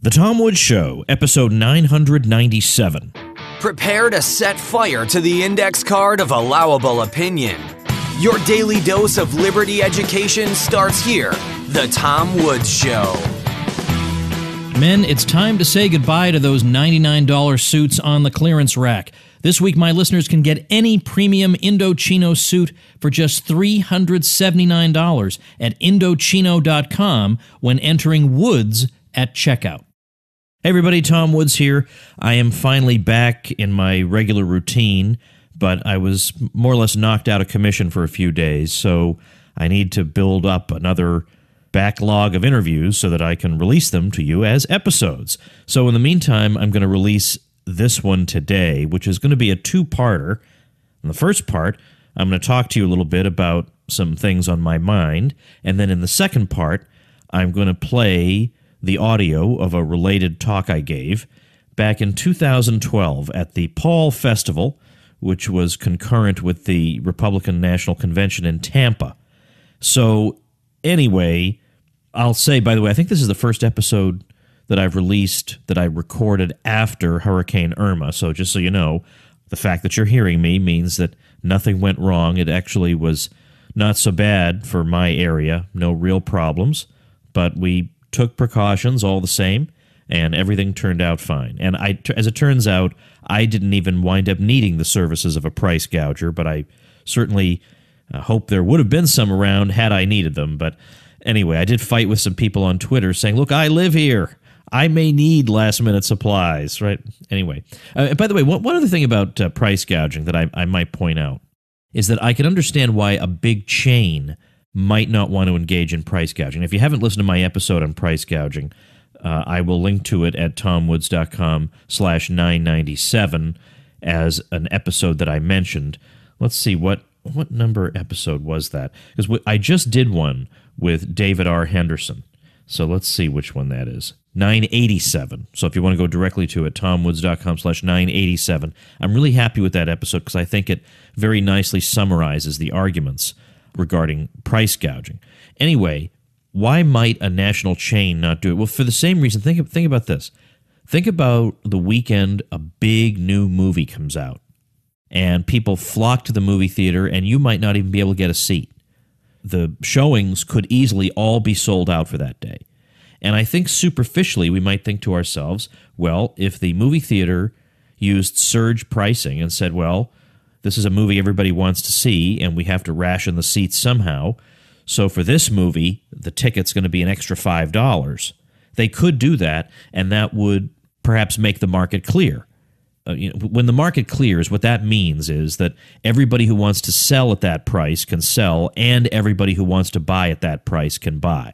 The Tom Woods Show, episode 997. Prepare to set fire to the index card of allowable opinion. Your daily dose of liberty education starts here. The Tom Woods Show. Men, it's time to say goodbye to those $99 suits on the clearance rack. This week, my listeners can get any premium Indochino suit for just $379 at Indochino.com when entering Woods at checkout. Hey everybody, Tom Woods here. I am finally back in my regular routine, but I was more or less knocked out of commission for a few days, so I need to build up another backlog of interviews so that I can release them to you as episodes. So in the meantime, I'm going to release this one today, which is going to be a two-parter. In the first part, I'm going to talk to you a little bit about some things on my mind, and then in the second part, I'm going to play the audio of a related talk I gave back in 2012 at the Paul Festival, which was concurrent with the Republican National Convention in Tampa. So anyway, I'll say, by the way, I think this is the first episode that I've released that I recorded after Hurricane Irma. So just so you know, the fact that you're hearing me means that nothing went wrong. It actually was not so bad for my area, no real problems, but we took precautions all the same, and everything turned out fine. And as it turns out, I didn't even wind up needing the services of a price gouger, but I certainly hope there would have been some around had I needed them. But anyway, I did fight with some people on Twitter saying, look, I live here. I may need last-minute supplies, right? Anyway, by the way, one other thing about price gouging that I might point out is that I can understand why a big chain might not want to engage in price gouging. If you haven't listened to my episode on price gouging, I will link to it at tomwoods.com/997 as an episode that I mentioned. Let's see, what number episode was that? Because I just did one with David R. Henderson. So let's see which one that is. 987. So if you want to go directly to it, tomwoods.com/987. I'm really happy with that episode because I think it very nicely summarizes the arguments regarding price gouging. Anyway, why might a national chain not do it? Well, for the same reason, think about this. Think about the weekend a big new movie comes out, and people flock to the movie theater, and you might not even be able to get a seat. The showings could easily all be sold out for that day. And I think superficially we might think to ourselves, well, if the movie theater used surge pricing and said, well, this is a movie everybody wants to see, and we have to ration the seats somehow. So for this movie, the ticket's going to be an extra $5. They could do that, and that would perhaps make the market clear. When the market clears, what that means is that everybody who wants to sell at that price can sell, and everybody who wants to buy at that price can buy.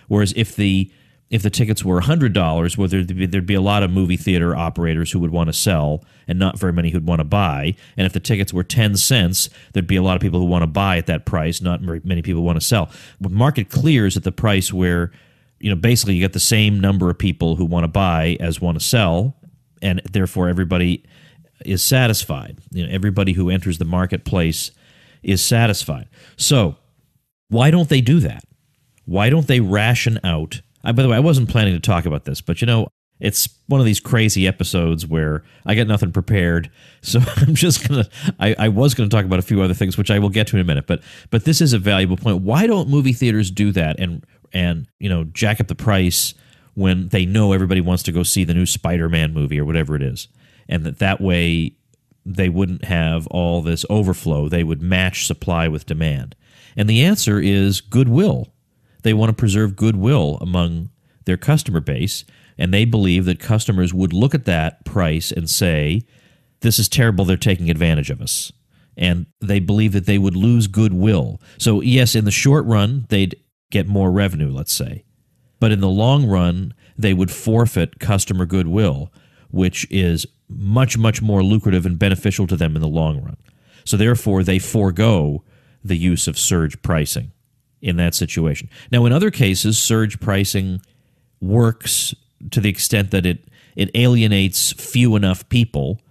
Whereas if the tickets were $100, well, there'd be a lot of movie theater operators who would want to sell and not very many who'd want to buy. And if the tickets were 10 cents, there'd be a lot of people who want to buy at that price, not very many people want to sell. When market clears at the price where, basically you get the same number of people who want to buy as want to sell, and therefore everybody is satisfied. Everybody who enters the marketplace is satisfied. So why don't they do that? Why don't they ration out? By the way, I wasn't planning to talk about this, but it's one of these crazy episodes where I got nothing prepared, so I'm just going to, I was going to talk about a few other things, which I will get to in a minute, but this is a valuable point. Why don't movie theaters do that and jack up the price when they know everybody wants to go see the new Spider-Man movie or whatever it is, and that way they wouldn't have all this overflow. They would match supply with demand. And the answer is goodwill. They want to preserve goodwill among their customer base, and they believe that customers would look at that price and say, this is terrible, they're taking advantage of us. And they believe that they would lose goodwill. So yes, in the short run, they'd get more revenue, let's say. But in the long run, they would forfeit customer goodwill, which is much, much more lucrative and beneficial to them in the long run. So therefore, they forego the use of surge pricing in that situation. Now, in other cases, surge pricing works to the extent that it alienates few enough people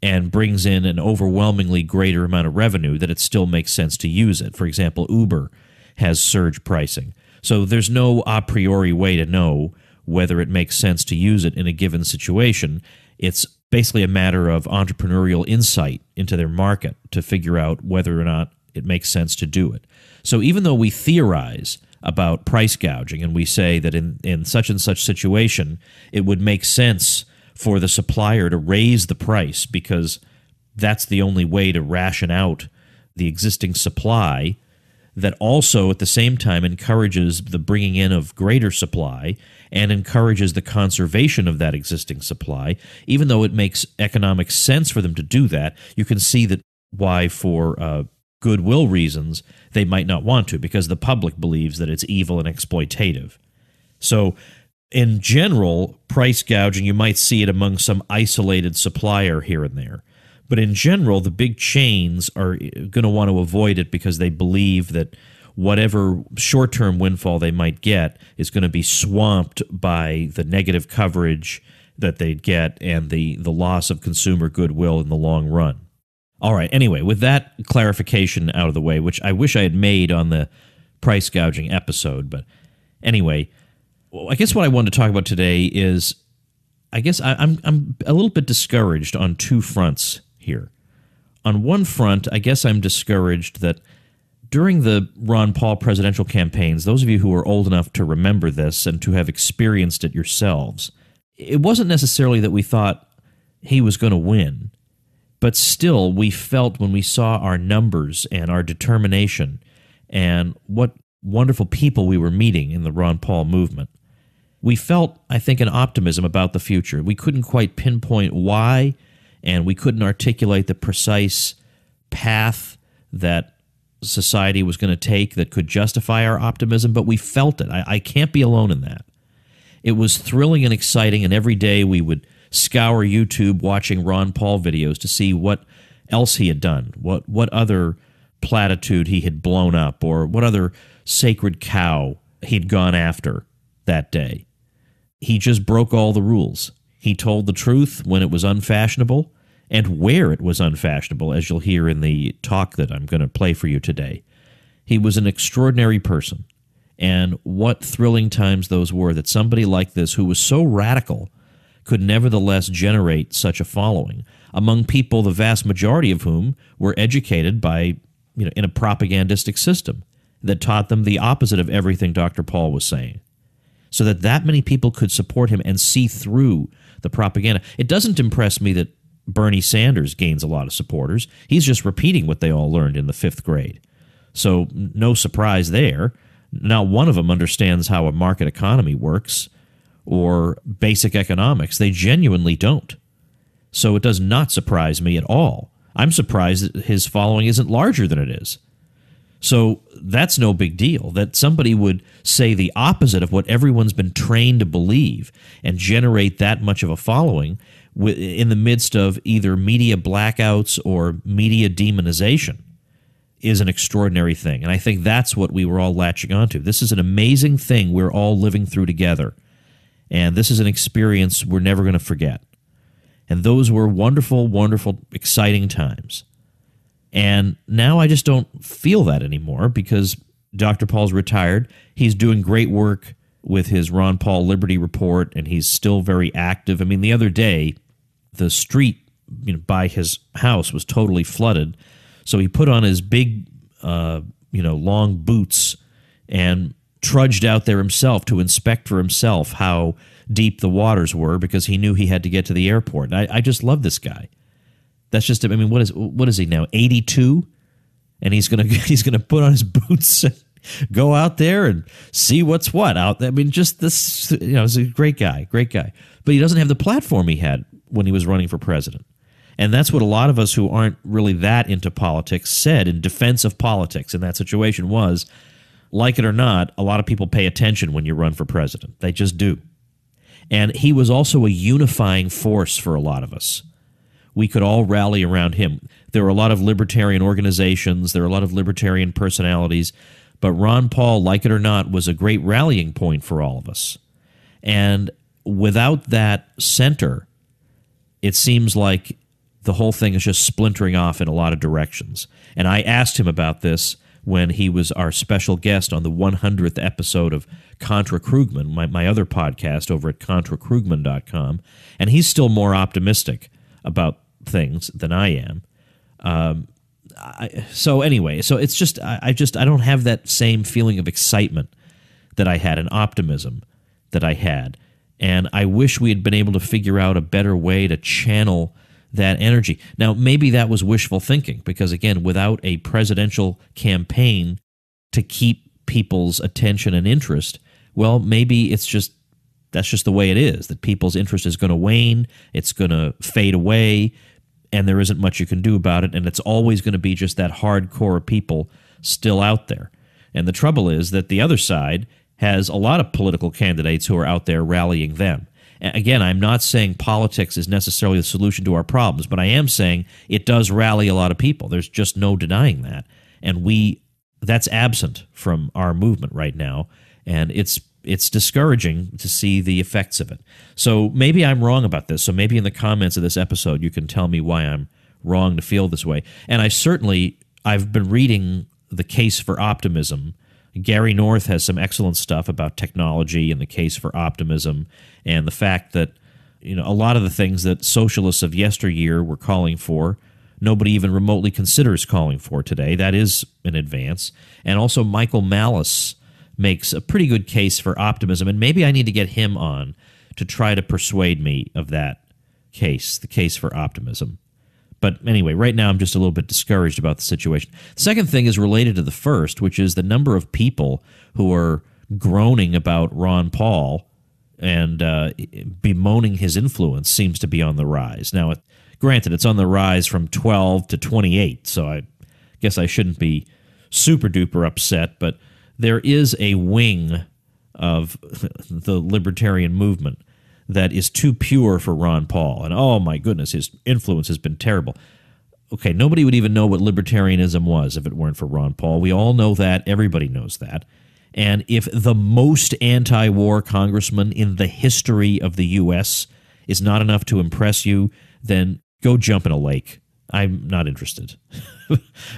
and brings in an overwhelmingly greater amount of revenue that it still makes sense to use it. For example, Uber has surge pricing. So there's no a priori way to know whether it makes sense to use it in a given situation. It's basically a matter of entrepreneurial insight into their market to figure out whether or not it makes sense to do it. So even though we theorize about price gouging and we say that in such and such situation, it would make sense for the supplier to raise the price because that's the only way to ration out the existing supply, that also at the same time encourages the bringing in of greater supply and encourages the conservation of that existing supply. Even though it makes economic sense for them to do that, you can see that why for goodwill reasons they might not want to, because the public believes that it's evil and exploitative. So in general, price gouging, you might see it among some isolated supplier here and there. But in general, the big chains are going to want to avoid it because they believe that whatever short-term windfall they might get is going to be swamped by the negative coverage that they'd get and the loss of consumer goodwill in the long run. All right, anyway, with that clarification out of the way, which I wish I had made on the price gouging episode, but anyway, I guess what I wanted to talk about today is, I guess I'm a little bit discouraged on two fronts here. On one front, I guess I'm discouraged that during the Ron Paul presidential campaigns, those of you who are old enough to remember this and to have experienced it yourselves, it wasn't necessarily that we thought he was going to win, but still we felt when we saw our numbers and our determination and what wonderful people we were meeting in the Ron Paul movement, we felt, I think, an optimism about the future. We couldn't quite pinpoint why, and we couldn't articulate the precise path that society was going to take that could justify our optimism, but we felt it. I can't be alone in that. It was thrilling and exciting, and every day we would scour YouTube watching Ron Paul videos to see what else he had done, what other platitude he had blown up, or what other sacred cow he'd gone after that day. He just broke all the rules. He told the truth when it was unfashionable and where it was unfashionable, as you'll hear in the talk that I'm going to play for you today. He was an extraordinary person, and what thrilling times those were that somebody like this, who was so radical, could nevertheless generate such a following among people, the vast majority of whom were educated by, in a propagandistic system that taught them the opposite of everything Dr. Paul was saying. So that many people could support him and see through the propaganda. It doesn't impress me that Bernie Sanders gains a lot of supporters. He's just repeating what they all learned in the 5th grade. So no surprise there. Not one of them understands how a market economy works or basic economics. They genuinely don't. So it does not surprise me at all. I'm surprised that his following isn't larger than it is. So that's no big deal. That somebody would say the opposite of what everyone's been trained to believe and generate that much of a following in the midst of either media blackouts or media demonization is an extraordinary thing. And I think that's what we were all latching onto. This is an amazing thing we're all living through together. And this is an experience we're never going to forget. And those were wonderful, wonderful, exciting times. And now I just don't feel that anymore because Dr. Paul's retired. He's doing great work with his Ron Paul Liberty Report, and he's still very active. I mean, the other day, the street by his house was totally flooded. So he put on his big, long boots and trudged out there himself to inspect for himself how deep the waters were because he knew he had to get to the airport. And I just love this guy. That's just, I mean, what is he now, 82? And he's gonna put on his boots and go out there and see what's what out there. I mean, just this, he's a great guy. But he doesn't have the platform he had when he was running for president. And that's what a lot of us who aren't really that into politics said in defense of politics in that situation was, like it or not, a lot of people pay attention when you run for president. They just do. And he was also a unifying force for a lot of us. We could all rally around him. There were a lot of libertarian organizations. There were a lot of libertarian personalities. But Ron Paul, like it or not, was a great rallying point for all of us. And without that center, it seems like the whole thing is just splintering off in a lot of directions. And I asked him about this when he was our special guest on the 100th episode of Contra Krugman, my other podcast over at ContraKrugman.com, and he's still more optimistic about things than I am. So it's just I don't have that same feeling of excitement that I had, and optimism that I had, and I wish we had been able to figure out a better way to channel that energy. Now, maybe that was wishful thinking, because again, without a presidential campaign to keep people's attention and interest, well, maybe that's just the way it is, that people's interest is going to wane, it's going to fade away, and there isn't much you can do about it, and it's always going to be just that hardcore of people still out there. And the trouble is that the other side has a lot of political candidates who are out there rallying them. Again, I'm not saying politics is necessarily the solution to our problems, but I am saying it does rally a lot of people. There's just no denying that. And that's absent from our movement right now, and it's discouraging to see the effects of it. So maybe I'm wrong about this. So maybe in the comments of this episode you can tell me why I'm wrong to feel this way. And I've been reading The Case for Optimism. Gary North has some excellent stuff about technology and the case for optimism, and the fact that a lot of the things that socialists of yesteryear were calling for, nobody even remotely considers calling for today. That is an advance. And also Michael Malice makes a pretty good case for optimism, and maybe I need to get him on to try to persuade me of that case, the case for optimism. But anyway, right now I'm just a little bit discouraged about the situation. The second thing is related to the first, which is the number of people who are groaning about Ron Paul and bemoaning his influence seems to be on the rise. Now, granted, it's on the rise from 12 to 28, so I guess I shouldn't be super-duper upset, but there is a wing of the libertarian movement that is too pure for Ron Paul. And oh my goodness, his influence has been terrible. Okay, nobody would even know what libertarianism was if it weren't for Ron Paul. We all know that. Everybody knows that. And if the most anti-war congressman in the history of the U.S. is not enough to impress you, then go jump in a lake. I'm not interested.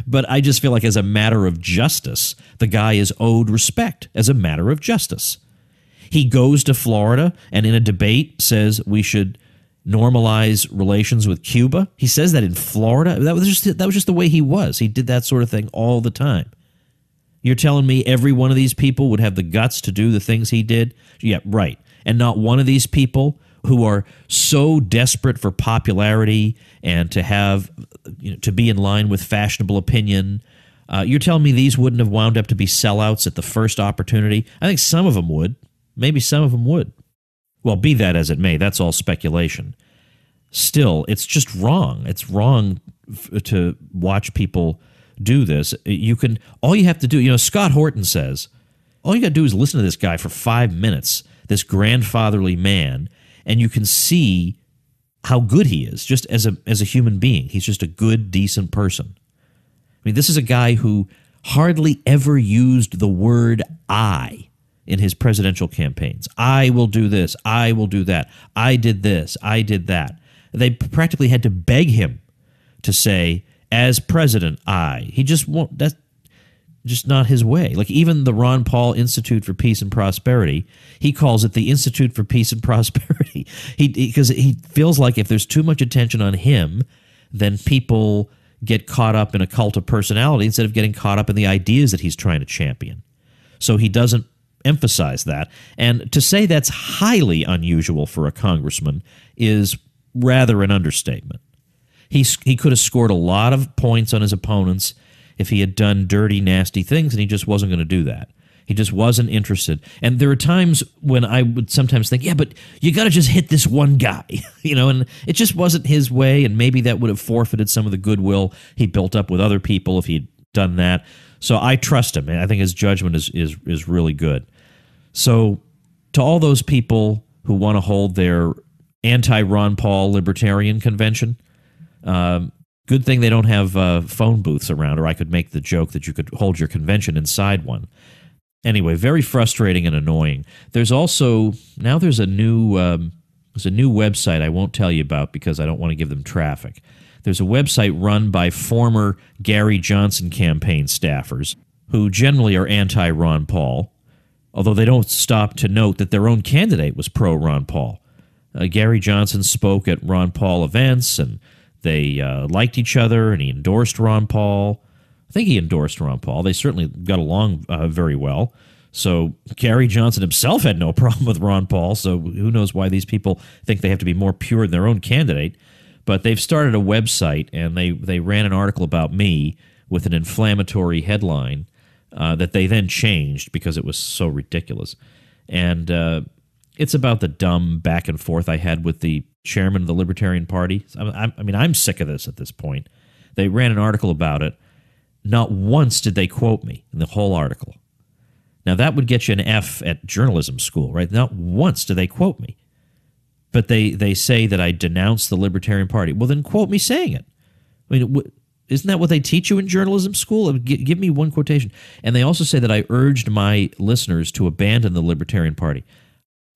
But I just feel like as a matter of justice, the guy is owed respect as a matter of justice. He goes to Florida and in a debate says we should normalize relations with Cuba. He says that in Florida. That was just the way he was. He did that sort of thing all the time. You're telling me every one of these people would have the guts to do the things he did? Yeah, right. And not one of these people who are so desperate for popularity and to have, to be in line with fashionable opinion. You're telling me these wouldn't have wound up to be sellouts at the first opportunity? I think some of them would. Maybe some of them would. Well, be that as it may, that's all speculation. Still, it's just wrong. It's wrong to watch people do this. All you have to do, Scott Horton says, all you got to do is listen to this guy for 5 minutes, this grandfatherly man, and you can see how good he is, just as a human being. He's just a good, decent person. I mean, this is a guy who hardly ever used the word I in his presidential campaigns. I will do this. I will do that. I did this. I did that. They practically had to beg him to say, as president, I. He just won't. That's just not his way. Like even the Ron Paul Institute for Peace and Prosperity, he calls it the Institute for Peace and Prosperity. Because he feels like if there's too much attention on him, then people get caught up in a cult of personality instead of getting caught up in the ideas that he's trying to champion. So he doesn't emphasize that. And to say that's highly unusual for a congressman is rather an understatement. He could have scored a lot of points on his opponents if he had done dirty, nasty things, and he just wasn't going to do that. He just wasn't interested. And there are times when I would sometimes think, yeah, but you got to just hit this one guy, and it just wasn't his way, and maybe that would have forfeited some of the goodwill he built up with other people if he'd done that. So I trust him, and I think his judgment is really good. So to all those people who want to hold their anti-Ron Paul libertarian convention, good thing they don't have phone booths around, or I could make the joke that you could hold your convention inside one. Anyway, very frustrating and annoying. There's also, now there's a new website I won't tell you about because I don't want to give them traffic. There's a website run by former Gary Johnson campaign staffers, who generally are anti-Ron Paul, although they don't stop to note that their own candidate was pro-Ron Paul. Gary Johnson spoke at Ron Paul events, and they liked each other, and he endorsed Ron Paul. I think he endorsed Ron Paul. They certainly got along very well. So Gary Johnson himself had no problem with Ron Paul, so who knows why these people think they have to be more pure than their own candidate. But they've started a website, and they ran an article about me with an inflammatory headline that they then changed because it was so ridiculous. And it's about the dumb back and forth I had with the chairman of the Libertarian Party. I'm sick of this at this point. They ran an article about it. Not once did they quote me in the whole article. Now, that would get you an F at journalism school, right? Not once did they quote me. But they say that I denounced the Libertarian Party. Well, then quote me saying it. I mean, isn't that what they teach you in journalism school? Give me one quotation. And they also say that I urged my listeners to abandon the Libertarian Party.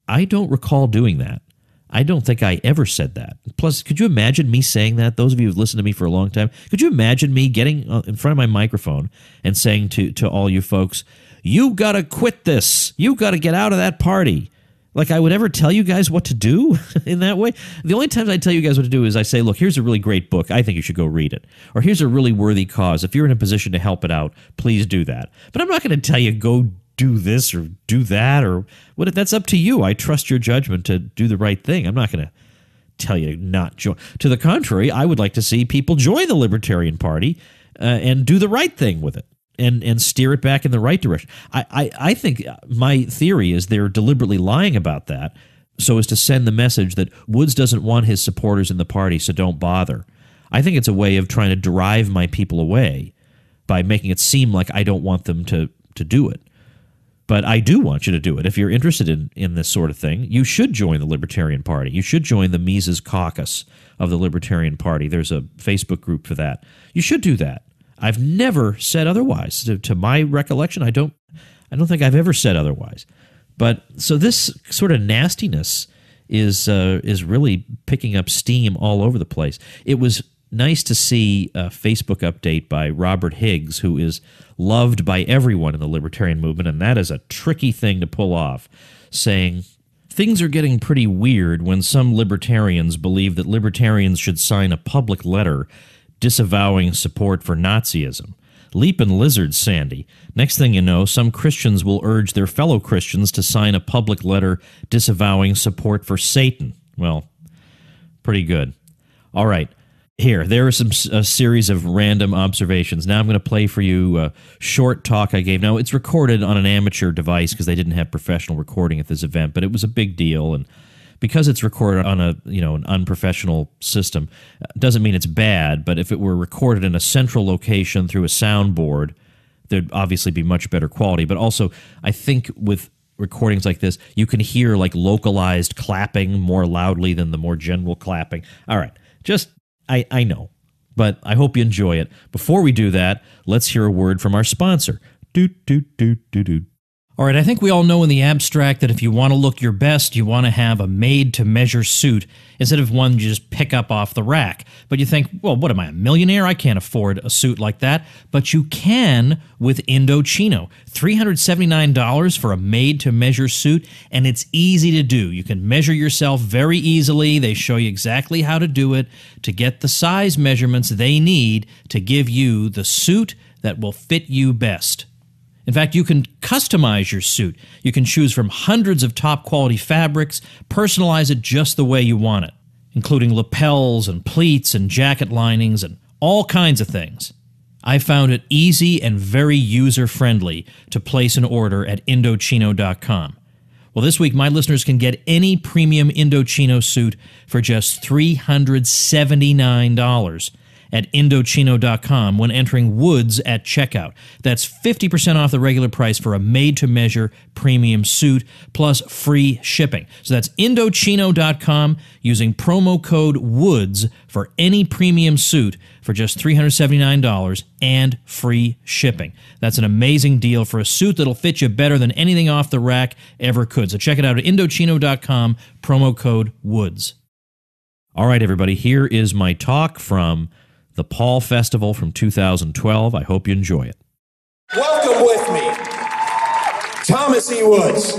I don't recall doing that. I don't think I ever said that. Plus, could you imagine me saying that? Those of you who've listened to me for a long time, could you imagine me getting in front of my microphone and saying to all you folks, you got to quit this. You got to get out of that party. Like I would ever tell you guys what to do in that way? The only times I tell you guys what to do is I say, look, here's a really great book. I think you should go read it. Or here's a really worthy cause. If you're in a position to help it out, please do that. But I'm not going to tell you go do this or do that or what. That's up to you. I trust your judgment to do the right thing. I'm not going to tell you not join. To the contrary, I would like to see people join the Libertarian Party and do the right thing with it. And steer it back in the right direction. I think my theory is they're deliberately lying about that so as to send the message that Woods doesn't want his supporters in the party, so don't bother. I think it's a way of trying to drive my people away by making it seem like I don't want them to do it. But I do want you to do it. If you're interested in this sort of thing, you should join the Libertarian Party. You should join the Mises Caucus of the Libertarian Party. There's a Facebook group for that. You should do that. I've never said otherwise. To my recollection, I don't think I've ever said otherwise. But so this sort of nastiness is really picking up steam all over the place. It was nice to see a Facebook update by Robert Higgs, who is loved by everyone in the libertarian movement, and that is a tricky thing to pull off, saying, things are getting pretty weird when some libertarians believe that libertarians should sign a public letter disavowing support for Nazism. Leapin' lizards, Sandy. Next thing you know, some Christians will urge their fellow Christians to sign a public letter disavowing support for Satan. Well, pretty good. All right. There are a series of random observations. Now I'm going to play for you a short talk I gave. Now, it's recorded on an amateur device because they didn't have professional recording at this event, but it was a big deal, and because it's recorded on an unprofessional system, doesn't mean it's bad, but if it were recorded in a central location through a soundboard, there'd obviously be much better quality. But also, I think with recordings like this, you can hear like localized clapping more loudly than the more general clapping. All right, I know, but I hope you enjoy it. Before we do that, let's hear a word from our sponsor. Doot, doot, doot, doot, doot. All right, I think we all know in the abstract that if you want to look your best, you want to have a made-to-measure suit instead of one you just pick up off the rack. But you think, well, what am I, a millionaire? I can't afford a suit like that. But you can with Indochino. $379 for a made-to-measure suit, and it's easy to do. You can measure yourself very easily. They show you exactly how to do it to get the size measurements they need to give you the suit that will fit you best. In fact, you can customize your suit. You can choose from hundreds of top-quality fabrics, personalize it just the way you want it, including lapels and pleats and jacket linings and all kinds of things. I found it easy and very user-friendly to place an order at Indochino.com. Well, this week, my listeners can get any premium Indochino suit for just $379 at Indochino.com when entering Woods at checkout. That's 50% off the regular price for a made-to-measure premium suit, plus free shipping. So that's Indochino.com using promo code WOODS for any premium suit for just $379 and free shipping. That's an amazing deal for a suit that'll fit you better than anything off the rack ever could. So check it out at Indochino.com, promo code WOODS. All right, everybody, here is my talk from the Paul Festival from 2012. I hope you enjoy it. Welcome with me, Thomas E. Woods.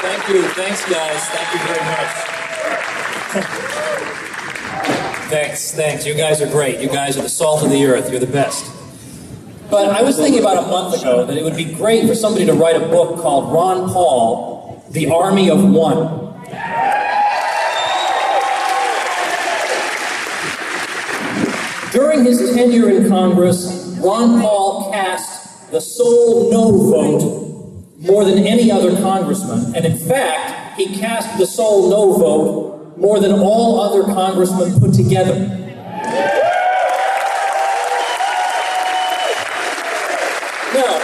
Thank you. Thanks, guys. Thank you very much. Thanks. You guys are great. You guys are the salt of the earth. You're the best. But I was thinking about a month ago that it would be great for somebody to write a book called Ron Paul, The Army of One. During his tenure in Congress, Ron Paul cast the sole no vote more than any other congressman, and in fact, he cast the sole no vote more than all other congressmen put together. Now,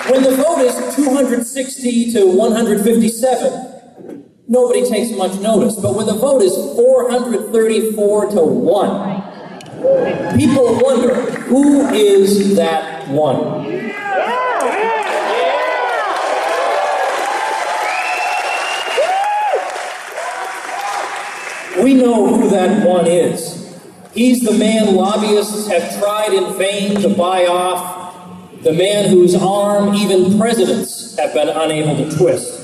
when the vote is 260 to 157, nobody takes much notice, but when the vote is 434 to 1, people wonder, who is that one? We know who that one is. He's the man lobbyists have tried in vain to buy off, the man whose arm even presidents have been unable to twist.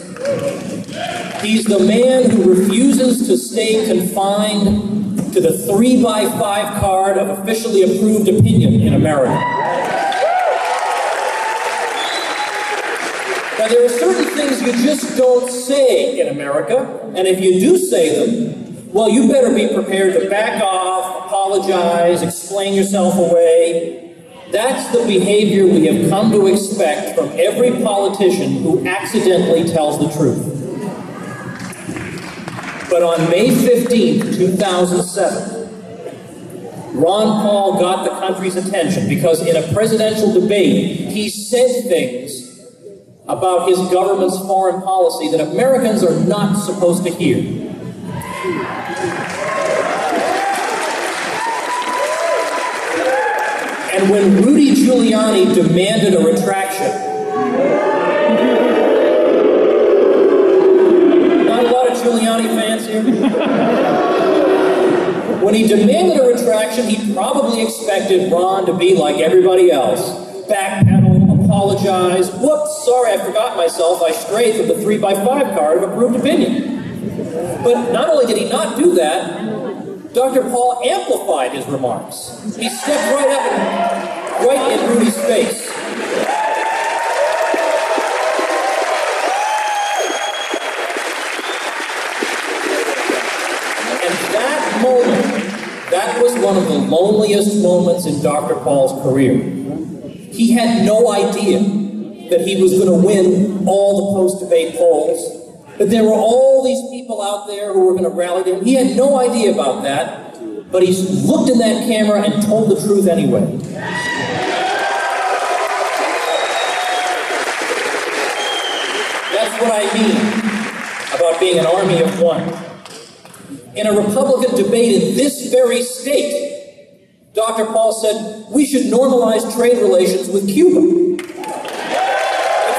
He's the man who refuses to stay confined to the 3x5 card of officially approved opinion in America. Now, there are certain things you just don't say in America, and if you do say them, well, you better be prepared to back off, apologize, explain yourself away. That's the behavior we have come to expect from every politician who accidentally tells the truth. But on May 15th, 2007, Ron Paul got the country's attention because in a presidential debate, he said things about his government's foreign policy that Americans are not supposed to hear. And when Rudy Giuliani demanded a retraction, not a lot of Giuliani fans here? When he demanded a retraction, he probably expected Ron to be like everybody else. Backpedal, apologize, whoops, sorry, I forgot myself, I strayed from the 3x5 card of approved opinion. But not only did he not do that, Dr. Paul amplified his remarks. He stepped right up and right in Rudy's face. And that moment, that was one of the loneliest moments in Dr. Paul's career. He had no idea that he was going to win all the post-debate polls, that there were all these people out there who were going to rally to him. He had no idea about that, but he looked in that camera and told the truth anyway. That's what I mean about being an army of one. In a Republican debate in this very state, Dr. Paul said, we should normalize trade relations with Cuba. In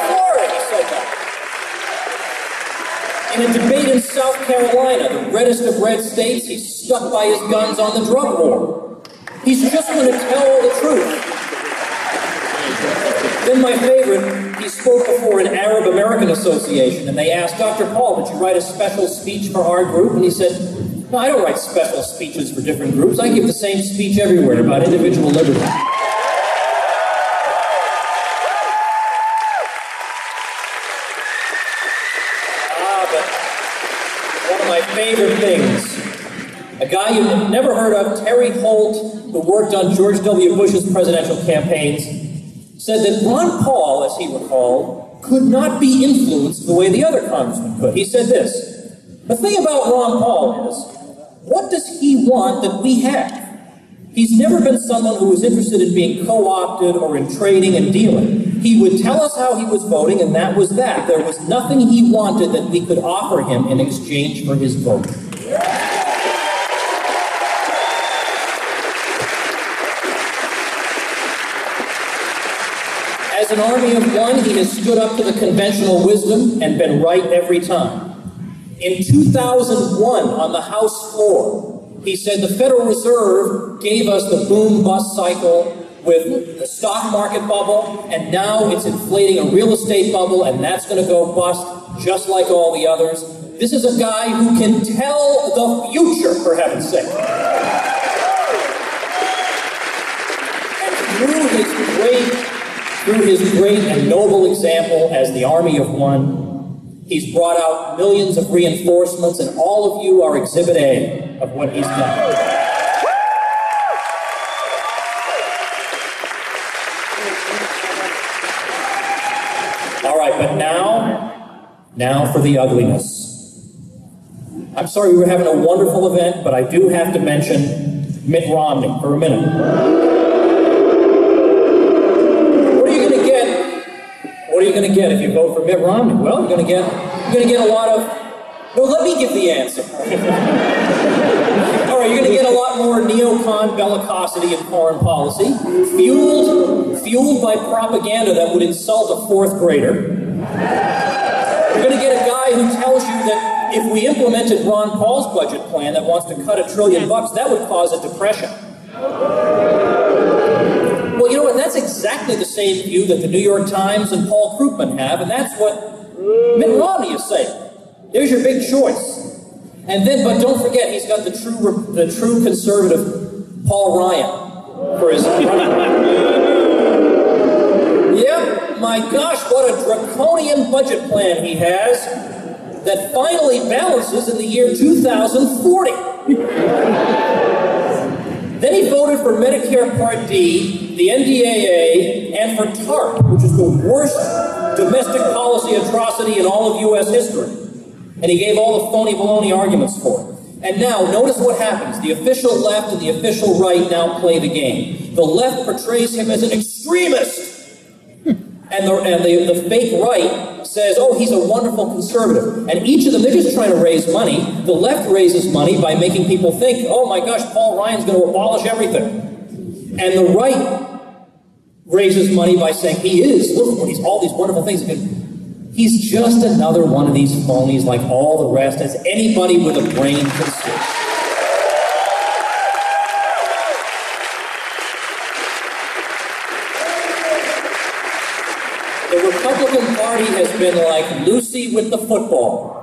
Florida, he said that. In a debate in South Carolina, the reddest of red states, he's stuck by his guns on the drug war. He's just going to tell the truth. Then my favorite, he spoke before an Arab American association, and they asked, Dr. Paul, did you write a special speech for our group? And he said, no, I don't write special speeches for different groups. I give the same speech everywhere about individual liberty. But one of my favorite things, a guy you've never heard of, Terry Holt, who worked on George W. Bush's presidential campaigns, said that Ron Paul, as he recalled, could not be influenced the way the other congressmen could. He said this, the thing about Ron Paul is, what does he want that we have? He's never been someone who was interested in being co-opted or in trading and dealing. He would tell us how he was voting, and that was that. There was nothing he wanted that we could offer him in exchange for his vote. As an army of one, he has stood up to the conventional wisdom and been right every time. In 2001, on the House floor, he said the Federal Reserve gave us the boom-bust cycle with the stock market bubble, and now it's inflating a real estate bubble, and that's going to go bust just like all the others. This is a guy who can tell the future, for heaven's sake. And through his great and noble example as the army of one, he's brought out millions of reinforcements, and all of you are Exhibit A of what he's done. All right, but now for the ugliness. I'm sorry, we were having a wonderful event, but I do have to mention Mitt Romney for a minute. What are you going to get? What are you going to get if you vote for Mitt Romney? Well, you're going to get a lot of. No, let me give the answer. All right, you're going to get a lot more neocon bellicosity in foreign policy, fueled by propaganda that would insult a fourth grader. You're going to get a guy who tells you that if we implemented Ron Paul's budget plan that wants to cut $1 trillion, that would cause a depression. Well, you know what? That's exactly the same view that the New York Times and Paul Krugman have, and that's what Mitt Romney is saying. There's your big choice. And then, but don't forget, he's got the true conservative Paul Ryan for his running. Yep, my gosh, what a draconian budget plan he has that finally balances in the year 2040. Then he voted for Medicare Part D, the NDAA, and for TARP, which is the worst domestic policy atrocity in all of U.S. history. And he gave all the phony baloney arguments for it. And now, notice what happens. The official left and the official right now play the game. The left portrays him as an extremist. And the fake right says, oh, he's a wonderful conservative. And each of them, they're just trying to raise money. The left raises money by making people think, oh my gosh, Paul Ryan's going to abolish everything. And the right raises money by saying, he is, look, he's all these wonderful things. He's just another one of these phonies like all the rest, as anybody with a brain can see. The Republican Party has been like Lucy with the football.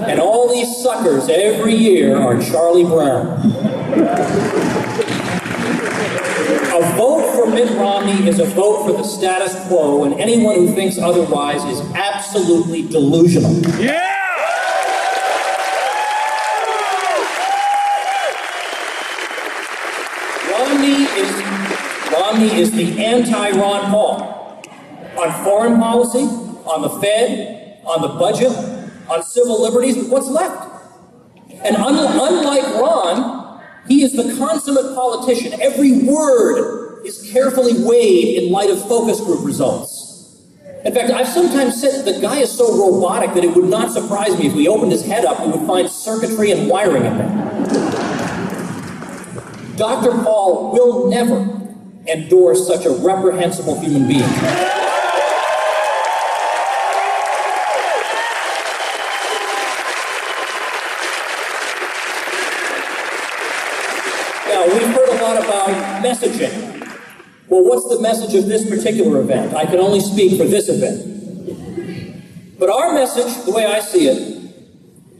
And all these suckers every year are Charlie Brown. A vote for Mitt Romney is a vote for the status quo, and anyone who thinks otherwise is absolutely delusional. Yeah! Romney is the anti-Ron Paul. On foreign policy, on the Fed, on the budget, on civil liberties, what's left? And unlike Ron, he is the consummate politician. Every word is carefully weighed in light of focus group results. In fact, I've sometimes said the guy is so robotic that it would not surprise me if we opened his head up, we would find circuitry and wiring in there. Dr. Paul will never endorse such a reprehensible human being. Now, we've heard a lot about messaging. Well, what's the message of this particular event? I can only speak for this event. But our message, the way I see it,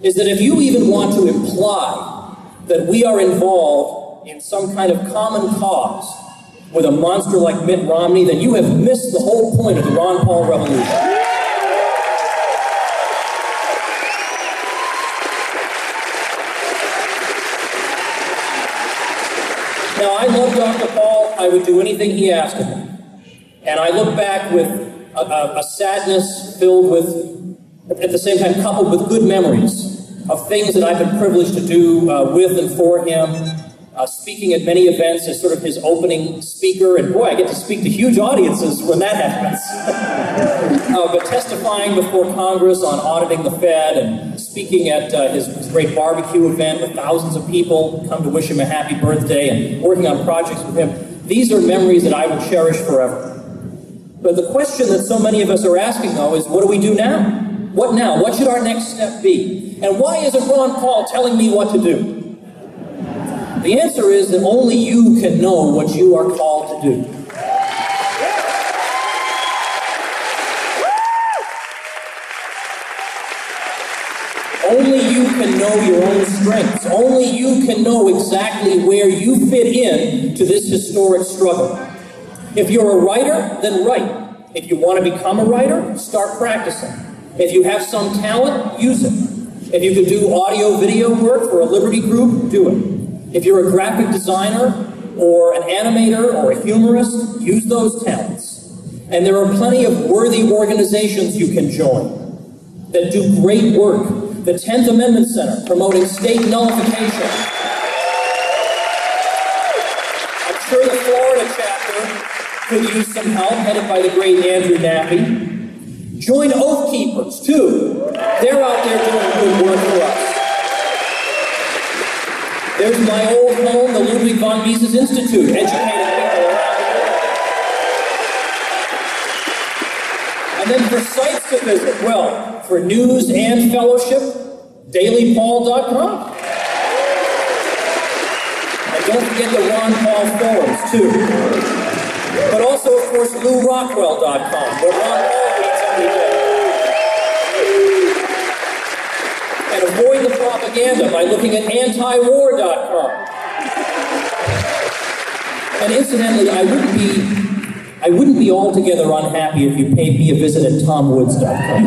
is that if you even want to imply that we are involved in some kind of common cause with a monster like Mitt Romney, then you have missed the whole point of the Ron Paul revolution. Now, I love Dr. Paul. I would do anything he asked of me. And I look back with a sadness filled with, at the same time, coupled with good memories of things that I've been privileged to do with and for him, speaking at many events as sort of his opening speaker. And boy, I get to speak to huge audiences when that happens. But testifying before Congress on auditing the Fed and speaking at his great barbecue event with thousands of people come to wish him a happy birthday and working on projects with him. These are memories that I will cherish forever. But the question that so many of us are asking, though, is what do we do now? What now? What should our next step be? And why isn't Ron Paul telling me what to do? The answer is that only you can know what you are called to do. Only you can know your own strengths. Only you can know exactly where you fit in to this historic struggle. If you're a writer, then write. If you want to become a writer, start practicing. If you have some talent, use it. If you can do audio-video work for a Liberty group, do it. If you're a graphic designer, or an animator, or a humorist, use those talents. And there are plenty of worthy organizations you can join that do great work. The 10th Amendment Center, promoting state nullification. I'm sure the Florida chapter could use some help, headed by the great Andrew Nappy. Join Oath Keepers, too. They're out there doing good work for us. There's my old home, the Ludwig von Mises Institute, educating people around the world. And then for sites to visit, well, for news and fellowship, dailypaul.com. And don't forget the Ron Paul forums, too. But also, of course, LouRockwell.com, where Ron Paul meets every day. And avoid the propaganda by looking at antiwar.com. And incidentally, I wouldn't be altogether unhappy if you paid me a visit at tomwoods.com.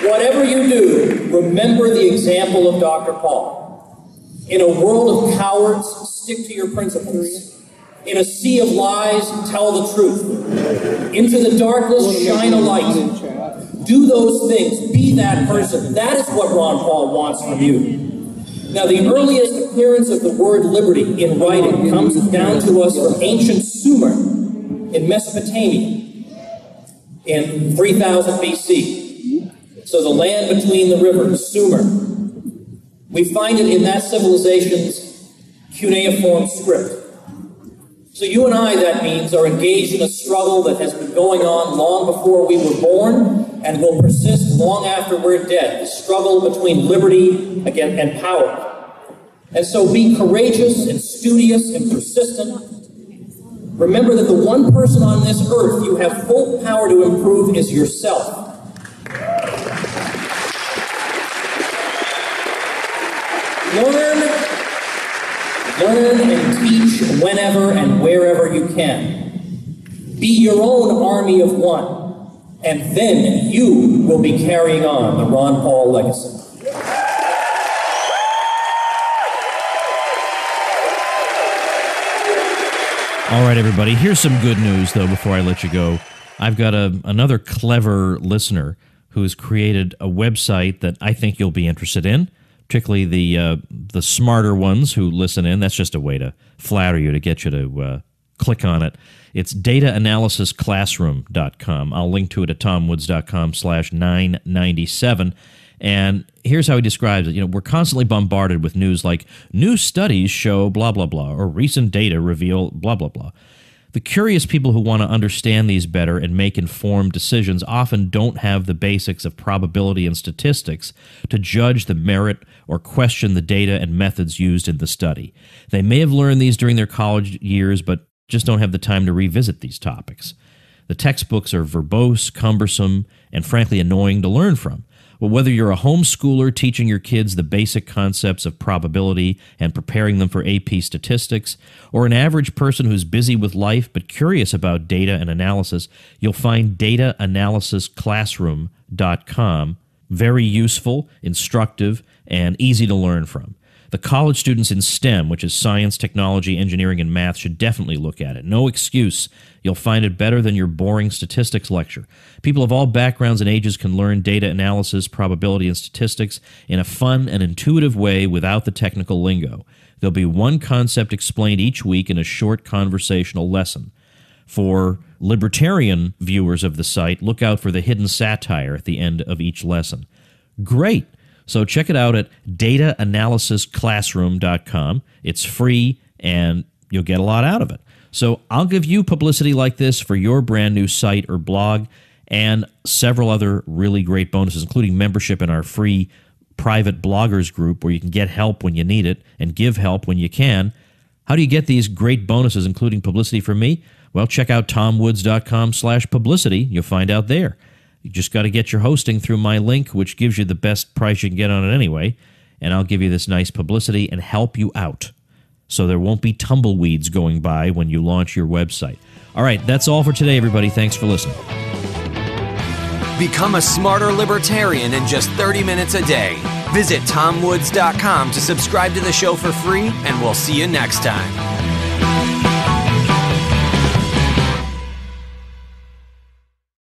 Whatever you do, remember the example of Dr. Paul. In a world of cowards, stick to your principles. In a sea of lies, tell the truth. Into the darkness, shine a light. Do those things. Be that person. That is what Ron Paul wants from you. Now, the earliest appearance of the word liberty in writing comes down to us from ancient Sumer in Mesopotamia in 3000 BC. So the land between the rivers, Sumer. We find it in that civilization's cuneiform script. So you and I, that means, are engaged in a struggle that has been going on long before we were born and will persist long after we're dead. The struggle between liberty and power. And so be courageous and studious and persistent. Remember that the one person on this earth you have full power to improve is yourself. Learn and teach whenever and wherever you can. Be your own army of one, and then you will be carrying on the Ron Paul legacy. All right, everybody, here's some good news, though, before I let you go. I've got another clever listener who has created a website that I think you'll be interested in. Particularly the smarter ones who listen in. That's just a way to flatter you, to get you to click on it. It's dataanalysisclassroom.com. I'll link to it at tomwoods.com/997. And here's how he describes it. We're constantly bombarded with news like, new studies show blah, blah, blah, or recent data reveal blah, blah, blah. The curious people who want to understand these better and make informed decisions often don't have the basics of probability and statistics to judge the merit or question the data and methods used in the study. They may have learned these during their college years, but just don't have the time to revisit these topics. The textbooks are verbose, cumbersome, and frankly annoying to learn from. Well, whether you're a homeschooler teaching your kids the basic concepts of probability and preparing them for AP statistics, or an average person who's busy with life but curious about data and analysis, you'll find dataanalysisclassroom.com very useful, instructive, and easy to learn from. The college students in STEM, which is science, technology, engineering, and math, should definitely look at it. No excuse. You'll find it better than your boring statistics lecture. People of all backgrounds and ages can learn data analysis, probability, and statistics in a fun and intuitive way without the technical lingo. There'll be one concept explained each week in a short conversational lesson. For libertarian viewers of the site, look out for the hidden satire at the end of each lesson. Great! So check it out at dataanalysisclassroom.com. It's free, and you'll get a lot out of it. So I'll give you publicity like this for your brand new site or blog, and several other really great bonuses, including membership in our free private bloggers group where you can get help when you need it and give help when you can. How do you get these great bonuses, including publicity from me? Well, check out tomwoods.com/publicity. You'll find out there. You just got to get your hosting through my link, which gives you the best price you can get on it anyway, and I'll give you this nice publicity and help you out so there won't be tumbleweeds going by when you launch your website. All right, that's all for today, everybody. Thanks for listening. Become a smarter libertarian in just 30 minutes a day. Visit TomWoods.com to subscribe to the show for free, and we'll see you next time.